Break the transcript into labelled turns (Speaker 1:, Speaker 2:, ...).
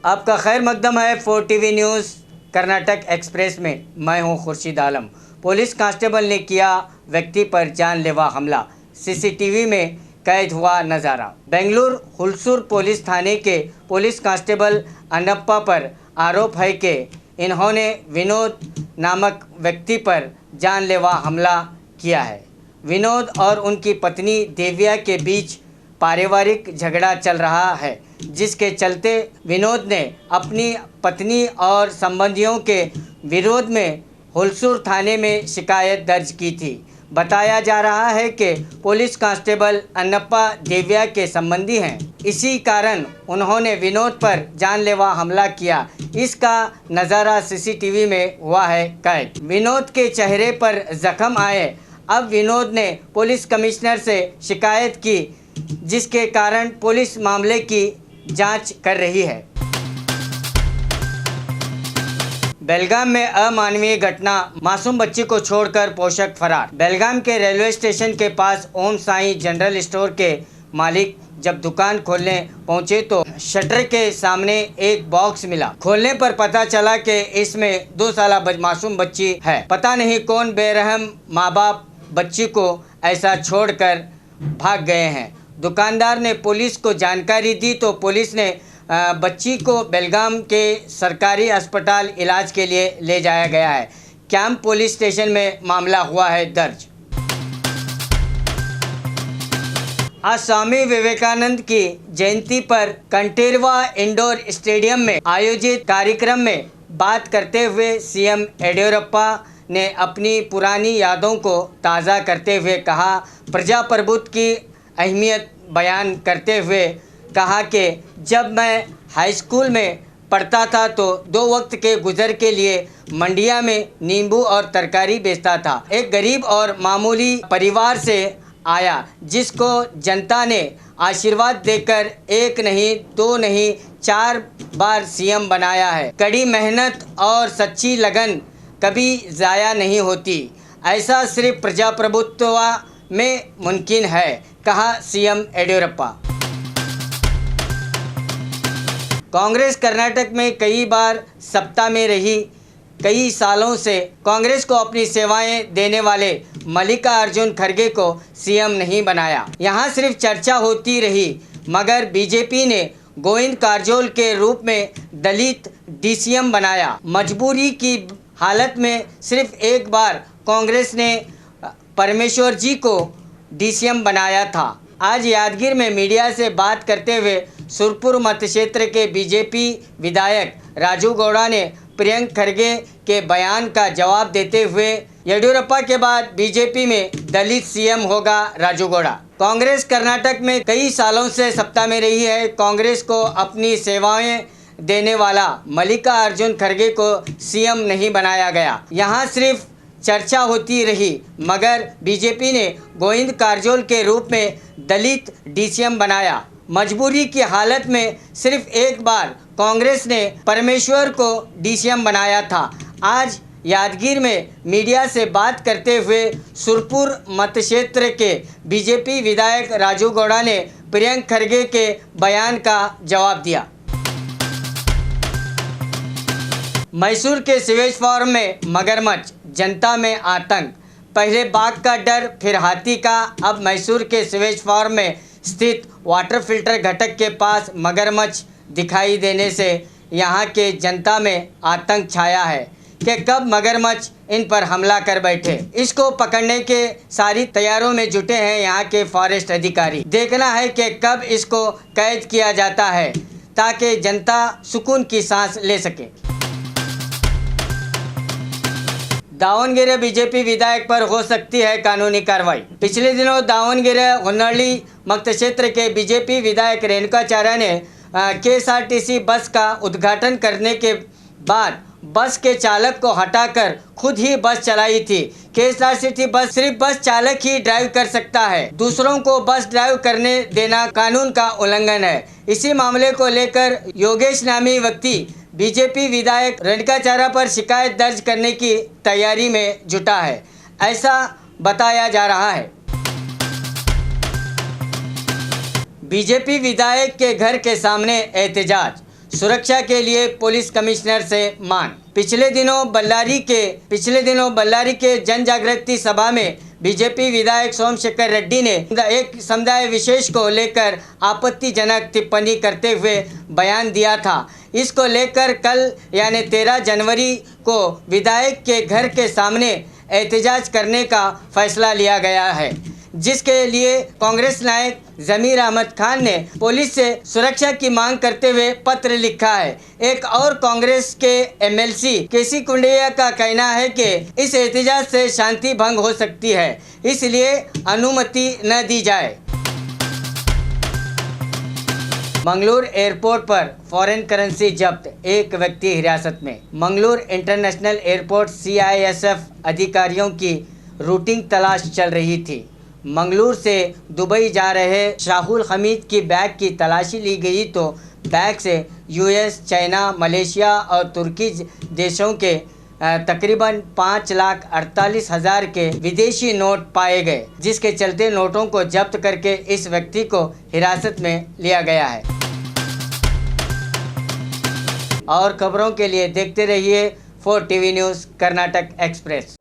Speaker 1: आपका खैर मकदम है 4 टीवी न्यूज़ कर्नाटक एक्सप्रेस में। मैं हूं खुर्शीद आलम। पुलिस कांस्टेबल ने किया व्यक्ति पर जानलेवा हमला, सीसीटीवी में कैद हुआ नज़ारा। बेंगलुरु हुलसूर पुलिस थाने के पुलिस कांस्टेबल अन्नप्पा पर आरोप है कि इन्होंने विनोद नामक व्यक्ति पर जानलेवा हमला किया है। विनोद और उनकी पत्नी देविया के बीच पारिवारिक झगड़ा चल रहा है, जिसके चलते विनोद ने अपनी पत्नी और संबंधियों के विरोध में हुलसूर थाने में शिकायत दर्ज की थी। बताया जा रहा है कि पुलिस कांस्टेबल अन्नप्पा देविया के संबंधी हैं, इसी कारण उन्होंने विनोद पर जानलेवा हमला किया। इसका नज़ारा सीसीटीवी में हुआ है कैद। विनोद के चेहरे पर जख्म आए। अब विनोद ने पुलिस कमिश्नर से शिकायत की, जिसके कारण पुलिस मामले की जांच कर रही है। बेलगाम में अमानवीय घटना, मासूम बच्ची को छोड़कर पोषक फरार। बेलगाम के रेलवे स्टेशन के पास ओम साईं जनरल स्टोर के मालिक जब दुकान खोलने पहुंचे तो शटर के सामने एक बॉक्स मिला। खोलने पर पता चला कि इसमें 2 साल मासूम बच्ची है। पता नहीं कौन बेरहम माँ बाप बच्ची को ऐसा छोड़कर भाग गए हैं। दुकानदार ने पुलिस को जानकारी दी तो पुलिस ने बच्ची को बेलगाम के सरकारी अस्पताल इलाज के लिए ले जाया गया है। कैंप पुलिस स्टेशन में मामला हुआ है दर्ज। आज स्वामी विवेकानंद की जयंती पर कंटेरवा इंडोर स्टेडियम में आयोजित कार्यक्रम में बात करते हुए सीएम येडियुरप्पा ने अपनी पुरानी यादों को ताज़ा करते हुए कहा, प्रजाप्रभुत्व की अहमियत बयान करते हुए कहा कि जब मैं हाई स्कूल में पढ़ता था तो 2 वक्त के गुजर के लिए मंडिया में नींबू और तरकारी बेचता था। एक गरीब और मामूली परिवार से आया, जिसको जनता ने आशीर्वाद देकर 1 नहीं 2 नहीं 4 बार सीएम बनाया है। कड़ी मेहनत और सच्ची लगन कभी ज़ाया नहीं होती, ऐसा सिर्फ प्रजाप्रभुत्व में मुमकिन है, कहा सीएम येडियुरप्पा। कांग्रेस कर्नाटक में कई बार सत्ता में रही। कई सालों से कांग्रेस को अपनी सेवाएं देने वाले मल्लिकार्जुन खड़गे को सीएम नहीं बनाया। यहां सिर्फ चर्चा होती रही, मगर बीजेपी ने गोविंद कारजोल के रूप में दलित डीसीएम बनाया। मजबूरी की हालत में सिर्फ एक बार कांग्रेस ने परमेश्वर जी को डीसीएम बनाया था। आज यादगीर में मीडिया से बात करते हुए सुरपुर मत क्षेत्र के बीजेपी विधायक राजू गौड़ा ने प्रियंक खड़गे के बयान का जवाब देते हुए येडियुरप्पा के बाद बीजेपी में दलित सीएम होगा राजू गौड़ा। कांग्रेस कर्नाटक में कई सालों से सत्ता में रही है। कांग्रेस को अपनी सेवाएं देने वाला मल्लिकार्जुन खड़गे को सीएम नहीं बनाया गया। यहां सिर्फ चर्चा होती रही, मगर बीजेपी ने गोविंद कारजोल के रूप में दलित डीसीएम बनाया। मजबूरी की हालत में सिर्फ एक बार कांग्रेस ने परमेश्वर को डीसीएम बनाया था। आज यादगीर में मीडिया से बात करते हुए सुरपुर मत क्षेत्र के बीजेपी विधायक राजू गौड़ा ने प्रियंक खड़गे के बयान का जवाब दिया। मैसूर के सीवेज फार्म में मगरमच्छ, जनता में आतंक। पहले बाघ का डर, फिर हाथी का। अब मैसूर के सीवेज फार्म में स्थित वाटर फिल्टर घटक के पास मगरमच्छ दिखाई देने से यहाँ के जनता में आतंक छाया है कि कब मगरमच्छ इन पर हमला कर बैठे। इसको पकड़ने के सारी तैयारियों में जुटे हैं यहाँ के फॉरेस्ट अधिकारी। देखना है कि कब इसको कैद किया जाता है ताकि जनता सुकून की सांस ले सके। दावणगेरे बीजेपी विधायक पर हो सकती है कानूनी कार्रवाई। पिछले दिनों दावणगेरे होन्नಳ್ಳಿ मत क्षेत्र के बीजेपी विधायक रेणुकाचार्य ने केएसआरटीसी बस का उद्घाटन करने के बाद बस के चालक को हटाकर खुद ही बस चलाई थी। केएसआरटीसी बस सिर्फ बस चालक ही ड्राइव कर सकता है, दूसरों को बस ड्राइव करने देना कानून का उल्लंघन है। इसी मामले को लेकर योगेश नामी व्यक्ति बीजेपी विधायक रेणुकाचार्य पर शिकायत दर्ज करने की तैयारी में जुटा है, ऐसा बताया जा रहा है। बीजेपी विधायक के घर के सामने एहतजाज। सुरक्षा के लिए पुलिस कमिश्नर से मांग। पिछले दिनों बल्लारी के जन जागृति सभा में बीजेपी विधायक सोमशेखर रेड्डी ने एक समुदाय विशेष को लेकर आपत्तिजनक टिप्पणी करते हुए बयान दिया था। इसको लेकर कल यानी 13 जनवरी को विधायक के घर के सामने एहतजाज करने का फैसला लिया गया है, जिसके लिए कांग्रेस नायक जमीर अहमद खान ने पुलिस से सुरक्षा की मांग करते हुए पत्र लिखा है। एक और कांग्रेस के एमएलसी केसी कुंडिया का कहना है कि इस एहतजाज से शांति भंग हो सकती है, इसलिए अनुमति न दी जाए। मंगलूर एयरपोर्ट पर फॉरेन करेंसी जब्त, एक व्यक्ति हिरासत में। मंगलूर इंटरनेशनल एयरपोर्ट सीआईएसएफ अधिकारियों की रूटीन तलाश चल रही थी। मंगलूर से दुबई जा रहे शाहुल हमीद की बैग की तलाशी ली गई तो बैग से यूएस, चाइना, मलेशिया और तुर्की देशों के तकरीबन 5,48,000 के विदेशी नोट पाए गए, जिसके चलते नोटों को जब्त करके इस व्यक्ति को हिरासत में लिया गया है। और खबरों के लिए देखते रहिए 4 टीवी न्यूज़ कर्नाटक एक्सप्रेस।